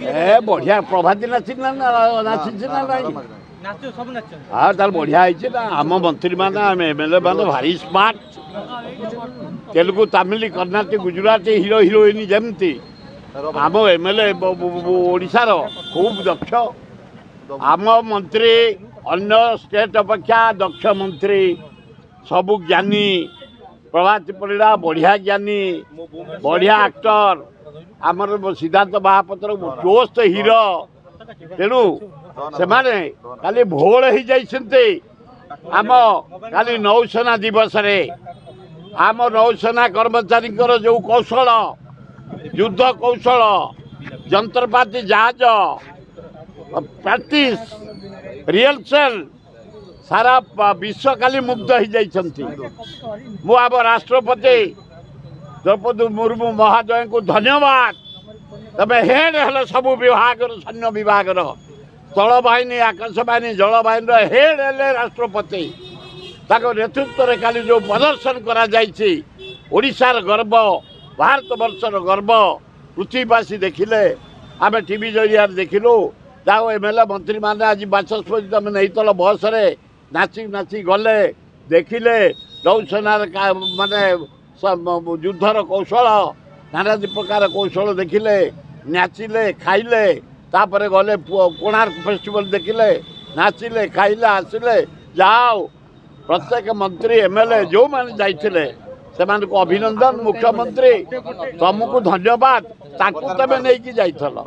ए बढ़िया प्रभाती नाची ना नाची ना हाँ तार बढ़िया है ना आम मंत्री मैंने आम एमएलए मैंने भारी smart Telugu Tamil Karnataka Gujarati hero heroine जमती आम एमएलए ओडिशार खूब दक्ष आम मंत्री अन्य स्टेट अपेक्षा दक्ष मंत्री सबु ज्ञानी प्रभाती परिड़ा बढ़िया ज्ञानी बढ़िया एक्टर आमर सिद्धार्थ महापात्र जोस्त हीरो तेणु से खाली भोल हो जाइछन्ते आम खाली नौसेना दिवस रे आम नौसेना कर्मचारी जो कौशल युद्ध कौशल जंत्रपाति जहाज प्रैक्टिस रिहर्सल सारा विश्व खाली मुग्ध हो जाइछन्ते मु आम राष्ट्रपति द्रौपदी मुर्मू महोदय को धन्यवाद तबे हेड हेल सबू विभाग सैन्य विभाग स्थल बाहिनी आकाश बाहिनी जल बाहिनी हेड हेले राष्ट्रपति नेतृत्व में खाली जो प्रदर्शन करा ओडिशार गर्व भारत वर्षर गर्व पृथ्वीवासी देखिले आम टीवी जरिया देखिलु जाओ एमएलए मंत्री मैंने आज बाचस्पति तुम नहीं बस रे नाची नाची गले देखिले नौसेनार माने युद्धर कौशल नाना प्रकार कौशल देखिले नाचिले खाइले तापर गले कोणार्क फेस्टिवल देखिले नाचिले खाइले आसिले जाओ प्रत्येक मंत्री एमएलए जो मैंने जाइए से अभिनंदन मुख्यमंत्री तुमको धन्यवाद ताकू तमें नहीं जाइल।